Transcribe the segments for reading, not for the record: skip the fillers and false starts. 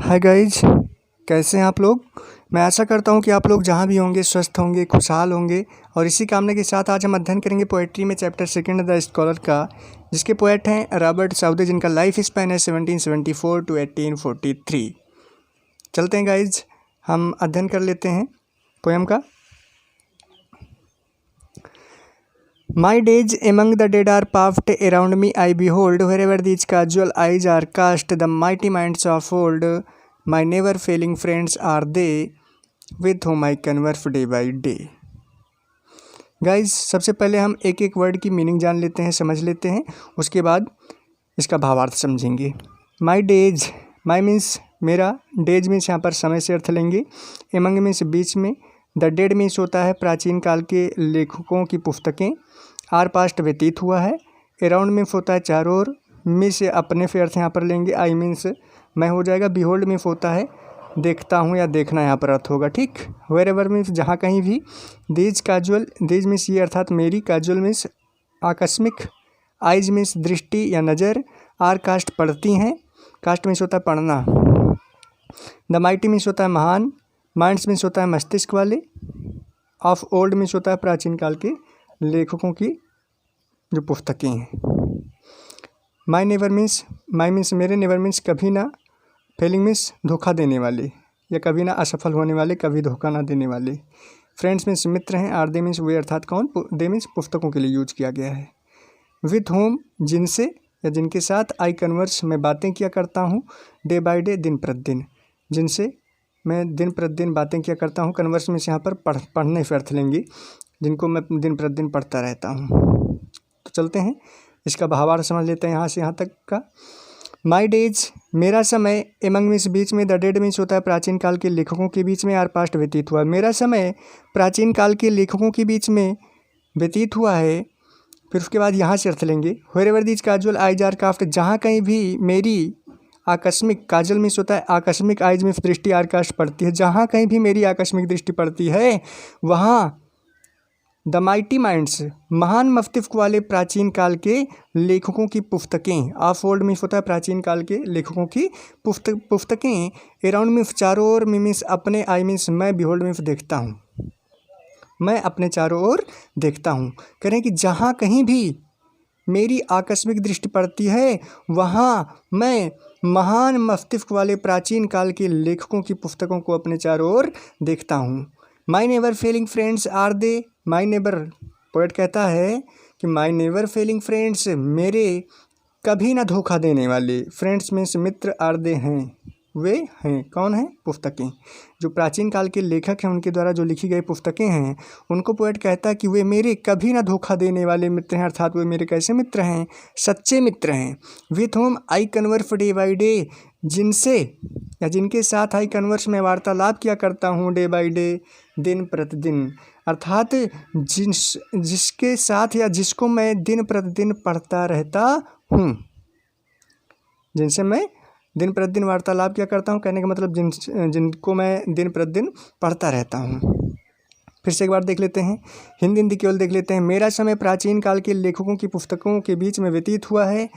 Hi guys, कैसे हैं आप लोग। मैं आशा करता हूं कि आप लोग जहां भी होंगे स्वस्थ होंगे, खुशहाल होंगे। और इसी कामना के साथ आज हम अध्ययन करेंगे पोएट्री में चैप्टर सेकंड द स्कॉलर का, जिसके पोएट हैं रॉबर्ट साउदे, जिनका लाइफ स्पैन है 1774 टू 1843। चलते हैं गाइज, हम अध्ययन कर लेते हैं पोएम का। My days among the dead are puffed, around me I behold, wherever these casual eyes are cast, the mighty minds of old, my never failing friends are they, with whom I converse day by day। Guys, सबसे पहले हम एक एक word की meaning जान लेते हैं, समझ लेते हैं, उसके बाद इसका भावार्थ समझेंगे। माई डेज, माई मीन्स मेरा, डेज मीन्स यहाँ पर समय से अर्थ लेंगे, एमंग मीन्स बीच में, द डेड मीन्स होता है प्राचीन काल के लेखकों की पुस्तकें, आर पास्ट व्यतीत हुआ है, अराउंड मीन्स होता है चारों ओर, मी से अपने से अर्थ यहाँ पर लेंगे, आई मीन्स मैं हो जाएगा, बिहोल्ड मीन्स होता है देखता हूँ या देखना यहाँ पर अर्थ होगा, ठीक। वेर एवर मीन्स जहाँ कहीं भी, दीज काजुअल, दीज मीन्स ये अर्थात मेरी, काजुअल मीन्स आकस्मिक, आइज मीन्स दृष्टि या नज़र, आर कास्ट पढ़ती हैं, कास्ट मीन्स होता है पढ़ना, द माइटी मीन्स होता है महान, माइंड्स मीन्स होता है मस्तिष्क वाले, ऑफ ओल्ड मीन्स होता है प्राचीन काल के लेखकों की जो पुस्तकें हैं। माई नेवर मीन्स, माई मीन्स मेरे, नेवर मीन्स कभी ना, फेलिंग मीन्स धोखा देने वाले या कभी ना असफल होने वाले, कभी धोखा ना देने वाले। फ्रेंड्स मीन्स मित्र हैं, आर दे मीन्स वे अर्थात कौन, दे मीन्स पुस्तकों के लिए यूज किया गया है। विथ होम जिनसे या जिनके साथ, आई कन्वर्स मैं बातें किया करता हूँ, डे बाय डे दिन प्रतिदिन, जिनसे मैं दिन प्रतिदिन बातें किया करता हूँ। कन्वर्स मीन्स यहाँ पर पढ़ने से अर्थ लेंगे, जिनको मैं दिन प्रतिदिन पढ़ता रहता हूँ। तो चलते हैं, इसका भावार्थ समझ लेते हैं यहाँ से यहाँ तक का। माई डेज मेरा समय, एमंग मीन्स बीच में, द डेड मीन्स होता है प्राचीन काल के लेखकों के बीच में, आर पास्ट व्यतीत हुआ, मेरा समय प्राचीन काल के लेखकों के बीच में व्यतीत हुआ है। फिर उसके बाद यहाँ से अर्थ लेंगे, wherever these casual eyes are cast, जहाँ कहीं भी मेरी आकस्मिक, काजल मीन्स होता है आकस्मिक, आइज मीन्स दृष्टि, आर कास्ट पड़ती है, जहाँ कहीं भी मेरी आकस्मिक दृष्टि पड़ती है वहाँ द माइटी माइंड्स महान मस्तिष्क वाले प्राचीन काल के लेखकों की पुस्तकें, ऑफ ओल्ड मीन्स होता है प्राचीन काल के लेखकों की पुस्तकें, अराउंड मीन्स चारों ओर, मीन्स अपने, आई मीन्स मैं, बिहोल्ड मीन्स देखता हूँ, मैं अपने चारों ओर देखता हूँ। कह रहे हैं कि जहाँ कहीं भी मेरी आकस्मिक दृष्टि पड़ती है वहाँ मैं महान मस्तिष्क वाले प्राचीन काल के लेखकों की पुस्तकों को अपने चारों ओर देखता हूँ। My never failing friends are they, my neighbour, poet कहता है कि माई नेवर फेलिंग फ्रेंड्स, मेरे कभी ना धोखा देने वाले, फ्रेंड्स मीन्स मित्र, आर दे हैं, वे हैं, कौन हैं, पुस्तकें, जो प्राचीन काल के लेखक हैं उनके द्वारा जो लिखी गई पुस्तकें हैं, उनको पोएट कहता है कि वे मेरे कभी ना धोखा देने वाले मित्र हैं, अर्थात वे मेरे कैसे मित्र हैं, सच्चे मित्र हैं। With home I converse day by day, जिनसे या जिनके साथ आई कन्वर्स में वार्तालाप किया करता हूँ, डे बाई डे दिन प्रतिदिन, अर्थात जिसके साथ या जिसको मैं दिन प्रतिदिन पढ़ता रहता हूँ, जिनसे मैं दिन प्रतिदिन वार्तालाप क्या करता हूँ, कहने का मतलब जिनको मैं दिन प्रतिदिन पढ़ता रहता हूँ। फिर से एक बार देख लेते हैं, हिंदी केवल देख लेते हैं। मेरा समय प्राचीन काल के लेखकों की पुस्तकों के बीच में व्यतीत हुआ है,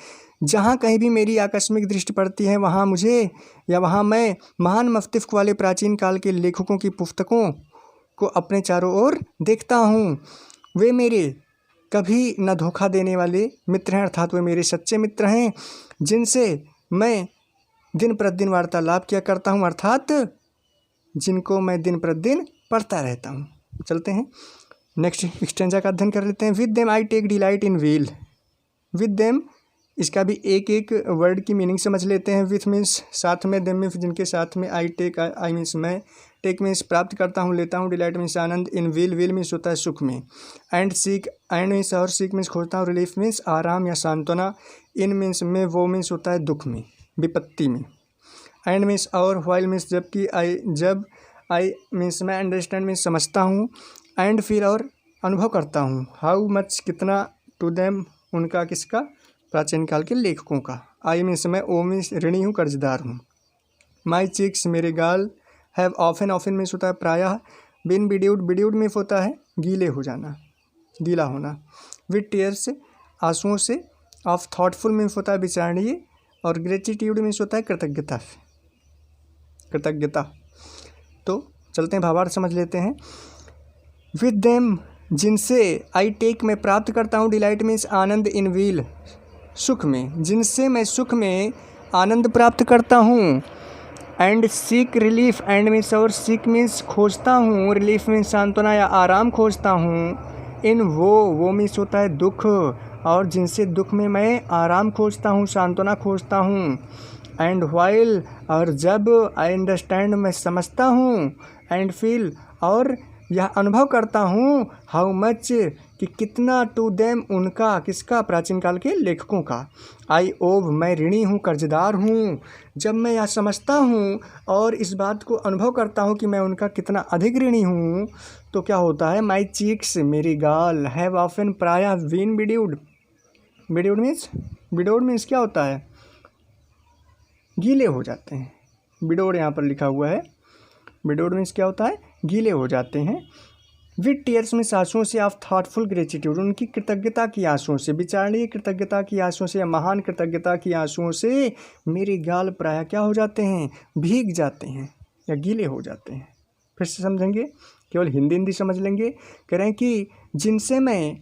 जहाँ कहीं भी मेरी आकस्मिक दृष्टि पड़ती है वहाँ मुझे या वहाँ मैं महान मस्तिष्क वाले प्राचीन काल के लेखकों की पुस्तकों को अपने चारों ओर देखता हूँ। वे मेरे कभी न धोखा देने वाले मित्र हैं, अर्थात वे मेरे सच्चे मित्र हैं, जिनसे मैं दिन प्रतिदिन वार्तालाप किया करता हूँ, अर्थात जिनको मैं दिन प्रतिदिन पढ़ता रहता हूँ। चलते हैं नेक्स्ट एक्सटेंजा का अध्ययन कर लेते हैं। With them I take delight in weal, with them, इसका भी एक एक वर्ड की मीनिंग समझ लेते हैं। विथ मीन्स साथ में, देम मीन्स जिनके साथ में, आई टेक, आई मीन्स मैं, टेक मीन्स प्राप्त करता हूँ, लेता हूँ, डिलाइट मीन्स आनंद, इन व्हील, व्हील मीन्स होता है सुख में, एंड सीक, एंड मीन्स और, सीक मीन्स खोजता हूँ, रिलीफ मीन्स आराम या सांत्वना, इन मीन्स में, वो मीन्स होता है दुख में, विपत्ति में, एंड मीन्स और, व्हाइल मीन्स जबकि, आई जब, आई मीन्स मैं, अंडरस्टैंड मीन्स समझता हूँ, एंड फील और अनुभव करता हूँ, हाउ मच कितना, टू देम उनका, किसका, प्राचीन काल के लेखकों का, आई मीन्स मैं, ओ मीन्स ऋणी हूँ, कर्जदार हूँ, माई चीक्स मेरे गाल, हैव ऑफन, ऑफन मीन्स होता है प्रायः, बिन बिड्यूड, बिड्यूड मीन्स होता है गीले हो जाना, गीला होना, विद टीयर्स आंसुओं से, ऑफ थॉटफुल मीन्स होता है विचारणीय, और ग्रेटिट्यूड मीन्स होता है कृतज्ञता। कृतज्ञता। तो चलते हैं भावार्थ समझ लेते हैं। विद देम जिनसे, आई टेक मैं प्राप्त करता हूँ, डिलाइट मीन्स आनंद, इन व्हील सुख में, जिनसे मैं सुख में आनंद प्राप्त करता हूँ। And seek relief, and means और सीक मीन्स खोजता हूँ, रिलीफ मीन्स सांत्वना या आराम खोजता हूँ। इन वो मीन्स होता है दुख, और जिनसे दुख में मैं आराम खोजता हूँ, सांत्वना खोजता हूँ। एंड वाइल और जब, आई अंडरस्टैंड मैं समझता हूँ, एंड फील और यह अनुभव करता हूँ, हाउ मच कि कितना, टू देम उनका, किसका, प्राचीन काल के लेखकों का। आई ओव मैं ऋणी हूँ, कर्जदार हूँ। जब मैं यह समझता हूँ और इस बात को अनुभव करता हूँ कि मैं उनका कितना अधिक ऋणी हूँ, तो क्या होता है, माई चीक्स मेरी गाल, हैव ऑफन प्रायः बीन बिड्यूड। बिड्यूड मीन्स क्या होता है, गीले हो जाते हैं। बिडोड यहाँ पर लिखा हुआ है। बिडोड मीन्स क्या होता है, गीले हो जाते हैं। विद टीयर्स में आंसुओं से, ऑफ थॉटफुल ग्रेटिट्यूड उनकी कृतज्ञता की आंसुओं से, विचारणीय कृतज्ञता की आंसुओं से या महान कृतज्ञता की आंसुओं से मेरे गाल प्रायः क्या हो जाते हैं, भीग जाते हैं या गीले हो जाते हैं। फिर से समझेंगे, केवल हिंदी समझ लेंगे। कह रहे हैं कि जिनसे मैं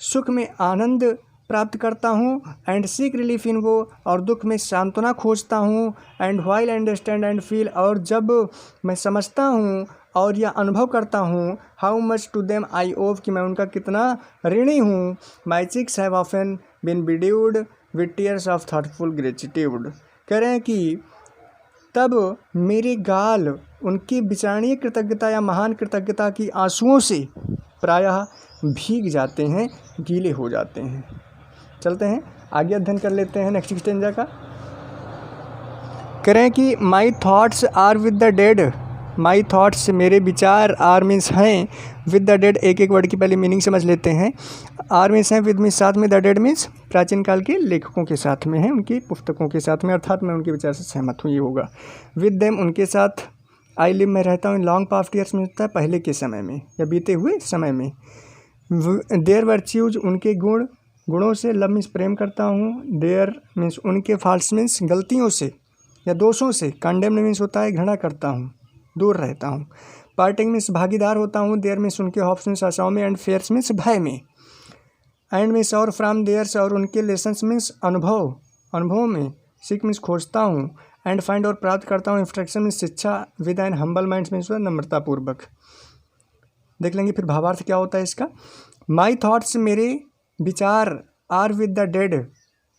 सुख में आनंद प्राप्त करता हूँ, एंड सीक रिलीफ इन वो, और दुख में सांत्वना खोजता हूँ। And while understand and feel और जब मैं समझता हूँ और यह अनुभव करता हूँ, how much to them I owe कि मैं उनका कितना ऋणी हूँ। My cheeks have often been bedewed with tears of thoughtful gratitude. कह रहे हैं कि तब मेरे गाल उनकी विचारणीय कृतज्ञता या महान कृतज्ञता की आंसुओं से प्रायः भीग जाते हैं, गीले हो जाते हैं। चलते हैं आगे अध्ययन कर लेते हैं नेक्स्ट स्टेंजा का। कह रहे हैं कि my thoughts are with the dead, my thoughts मेरे विचार, आर मीन्स हैं, विद द डेड एक एक वर्ड की पहले मीनिंग समझ लेते हैं। आर मीन्स हैं, विद मीन्स साथ में, द डेड मीन्स प्राचीन काल के लेखकों के साथ में है, उनकी पुस्तकों के साथ में, अर्थात मैं उनके विचार से सहमत हूँ, ये होगा। विद देम उनके साथ, आई लिव मैं रहता हूँ, लॉन्ग पास्ट ईयर्स में होता है पहले के समय में या बीते हुए समय में। देयर वर्च्यूज उनके गुणों से, लव मीन्स प्रेम करता हूँ, देयर मीन्स उनके, फॉल्ट्स मीन्स गलतियों से या दोषों से, कंडेम्न मीन्स होता है घृणा करता हूँ, दूर रहता हूँ। पार्टिंग मीन्स भागीदार होता हूँ, देयर मीन्स उनके, होप्स मीन्स आशाओं में, एंड फेयर्स मीन्स भय में, एंड मीन्स और, फ्रॉम देयर्स और उनके, लेसन्स मीन्स अनुभवों में, सीक मीन्स खोजता हूँ, एंड फाइंड और प्राप्त करता हूँ, इंस्ट्रक्शन मीन्स शिक्षा, with an humble mind means नम्रतापूर्वक। देख लेंगे फिर भावार्थ क्या होता है इसका। माई थॉट्स मेरे विचार, are with the dead,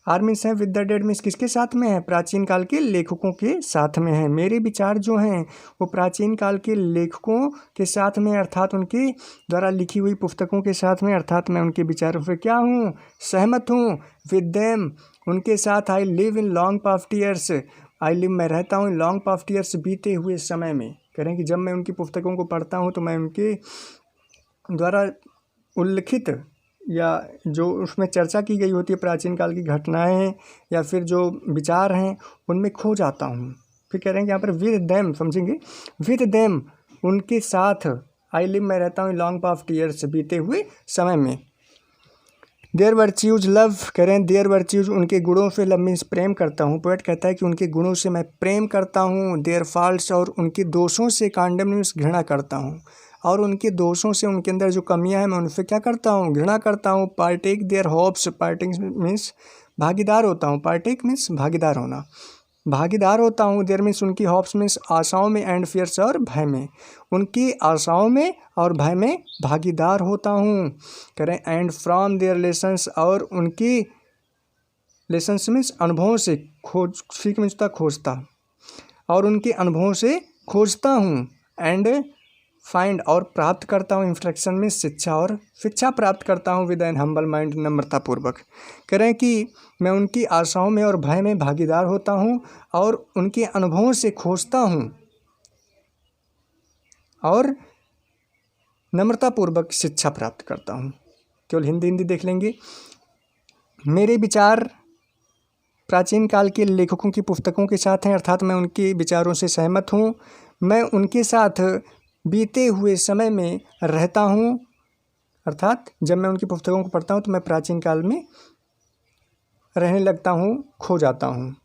are means है, विद द डेड मीन्स किसके साथ में है, प्राचीन काल के लेखकों के साथ में है। मेरे विचार जो हैं वो प्राचीन काल के लेखकों के साथ में, अर्थात उनके द्वारा लिखी हुई पुस्तकों के साथ में, अर्थात मैं उनके विचारों से क्या हूँ, सहमत हूँ। विद देम उनके साथ, I live in long past years, I live मैं रहता हूँ, लॉन्ग पास्ट ईयर्स बीते हुए समय में। कह रहे हैं कि जब मैं उनकी पुस्तकों को पढ़ता हूँ तो मैं उनके द्वारा उल्लिखित या जो उसमें चर्चा की गई होती है प्राचीन काल की घटनाएं या फिर जो विचार हैं उनमें खो जाता हूँ। फिर कह रहे हैं कि यहाँ पर विद देम समझेंगे, विद देम उनके साथ, आई लिव मैं रहता हूँ, लॉन्ग पास्ट ईयर्स बीते हुए समय में। देयर वर्च्यूज लव, कह रहे हैं देयर वर्च्यूज उनके गुणों से, लव मीन्स प्रेम करता हूँ। पोएट कहता है कि उनके गुणों से मैं प्रेम करता हूँ। देयर फॉल्ट्स और उनके दोषों से, कांडम मीन्स घृणा करता हूँ, और उनके दोषों से, उनके अंदर जो कमियां हैं मैं उनसे क्या करता हूँ, घृणा करता हूँ। Partake their hopes, parting means भागीदार होता हूँ, पार्टेक मीन्स भागीदार होना, भागीदार होता हूँ। देयर मीन्स उनकी, होप्स मीन्स आशाओं में, एंड फियर्स और भय में, उनकी आशाओं में और भय में भागीदार होता हूँ। करें एंड फ्रॉम देयर लेसन्स और उनकी, लेसन्स मीन्स अनुभवों से, खोज, सीख मीन्स खोजता, और उनके अनुभवों से खोजता हूँ। एंड फाइंड और प्राप्त करता हूँ, इंस्ट्रक्शन में शिक्षा और शिक्षा प्राप्त करता हूँ। विद एन हम्बल माइंड, नम्रतापूर्वक। करें कि मैं उनकी आशाओं में और भय में भागीदार होता हूँ और उनके अनुभवों से खोजता हूँ और नम्रतापूर्वक शिक्षा प्राप्त करता हूँ। केवल हिंदी देख लेंगे। मेरे विचार प्राचीन काल के लेखकों की पुस्तकों के साथ हैं, अर्थात मैं उनके विचारों से सहमत हूँ। मैं उनके साथ बीते हुए समय में रहता हूँ, अर्थात जब मैं उनकी पुस्तकों को पढ़ता हूँ तो मैं प्राचीन काल में रहने लगता हूँ, खो जाता हूँ।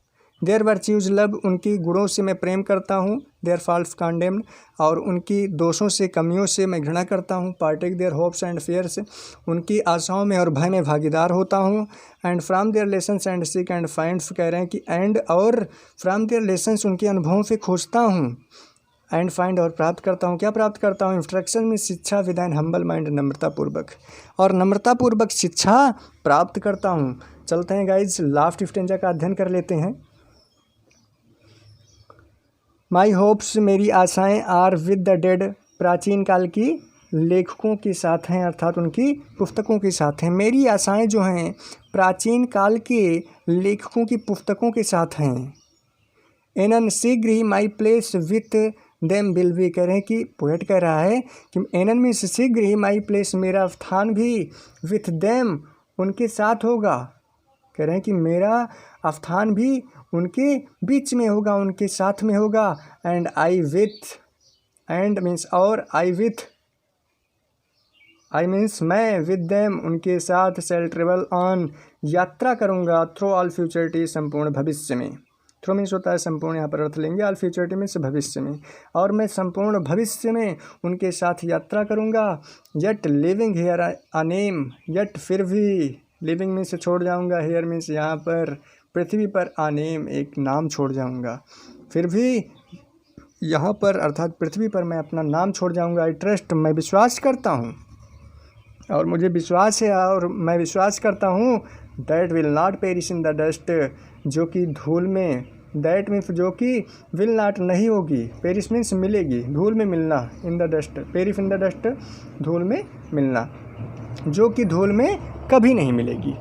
देयर वर्च्यूज लव, उनकी गुणों से मैं प्रेम करता हूँ। देयर फॉल्स कंडेम्ड, और उनकी दोषों से कमियों से मैं घृणा करता हूँ। Partake their hopes and fears, उनकी आशाओं में और भय में भागीदार होता हूँ। And from their lessons and seek and finds, कह रहे हैं कि एंड और फ्राम देयर लेसन्स, उनके अनुभवों से खोजता हूँ। एंड फाइंड, और प्राप्त करता हूँ। क्या प्राप्त करता हूँ? इंस्ट्रक्शन में शिक्षा, विद एन हम्बल माइंड, नम्रतापूर्वक, और नम्रतापूर्वक शिक्षा प्राप्त करता हूँ। चलते हैं गाइज लास्ट स्टेंजा का अध्ययन कर लेते हैं। माई होप्स, मेरी आशाएं, आर विद द डेड, प्राचीन काल की लेखकों के साथ हैं, अर्थात उनकी पुस्तकों के साथ हैं। मेरी आशाएं जो हैं प्राचीन काल के लेखकों की पुस्तकों के साथ हैं। एनन शीघ्र ही my place with them will be, कह रहे हैं कि पोएट कह रहा है कि एनन में शीघ्र ही माई प्लेस, मेरा स्थान भी, विथ देम, उनके साथ होगा। कह रहे हैं कि मेरा स्थान भी उनके बीच में होगा, उनके साथ में होगा। And I with, and means और, आई विथ, आई मीन्स मैं, विद देम, उनके साथ, सेल ट्रेवल ऑन, यात्रा करूँगा, थ्रू ऑल फ्यूचरिटी, संपूर्ण भविष्य में। थ्रू मीन्स होता है संपूर्ण, यहाँ पर अर्थ लेंगे। ऑल फ्यूचरिटी मीन्स भविष्य में, और मैं संपूर्ण भविष्य में उनके साथ यात्रा करूँगा। Yet living here a name, yet फिर भी, लिविंग मीन्स छोड़ जाऊँगा, हेयर मीन्स यहाँ पर, पृथ्वी पर, अ नेम एक नाम छोड़ जाऊँगा। फिर भी यहाँ पर अर्थात पृथ्वी पर मैं अपना नाम छोड़ जाऊँगा। आई ट्रस्ट, मैं विश्वास करता हूँ, और मुझे विश्वास है और मैं विश्वास करता हूँ। That will not perish in the dust, जो कि धूल में, दैट मीन्स जो कि, विल नॉट नहीं होगी, पेरिश मीन्स मिलेगी, धूल में मिलना, in the dust, perish in the dust, धूल में मिलना, जो कि धूल में कभी नहीं मिलेगी।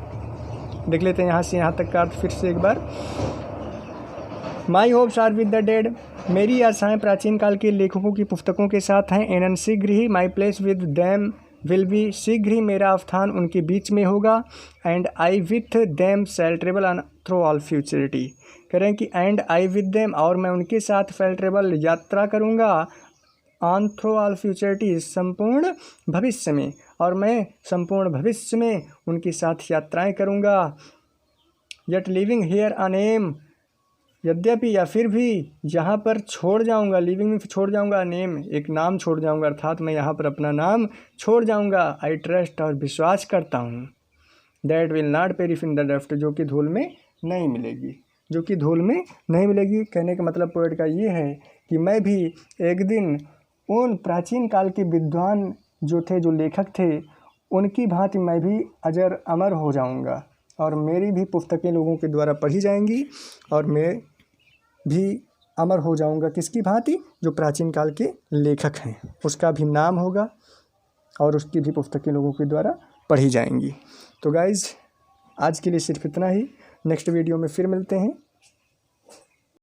देख लेते हैं यहाँ से यहाँ तक का अर्थ फिर से एक बार। My hopes are with the dead, मेरी आशाएं प्राचीन काल के लेखकों की पुस्तकों के साथ हैं। एनन शीघ्र ही my place with them will be, शीघ्र ही मेरा स्थान उनके बीच में होगा। And I with them shall travel on through all futurity, कह रहे हैं कि एंड आई विद देम, और मैं उनके साथ शैल ट्रेवल, यात्रा करूँगा, ऑन थ्रू ऑल फ्यूचरिटी, संपूर्ण भविष्य में, और मैं संपूर्ण भविष्य में उनके साथ यात्राएं करूँगा। Yet living here a name, यद्यपि या फिर भी यहाँ पर छोड़ जाऊँगा, लिविंग में छोड़ जाऊँगा, नेम एक नाम छोड़ जाऊँगा, अर्थात मैं यहाँ पर अपना नाम छोड़ जाऊँगा। आई ट्रस्ट, और विश्वास करता हूँ। That will not perish in the dust, जो कि धूल में नहीं मिलेगी, जो कि धूल में नहीं मिलेगी। कहने का मतलब पोएट का ये है कि मैं भी एक दिन उन प्राचीन काल के विद्वान जो थे, जो लेखक थे, उनकी भांति मैं भी अजर अमर हो जाऊँगा, और मेरी भी पुस्तकें लोगों के द्वारा पढ़ी जाएंगी, और मैं भी अमर हो जाऊंगा, किसकी भांति? जो प्राचीन काल के लेखक हैं, उसका भी नाम होगा, और उसकी भी पुस्तकें लोगों के द्वारा पढ़ी जाएंगी। तो गाइज़ आज के लिए सिर्फ इतना ही। नेक्स्ट वीडियो में फिर मिलते हैं।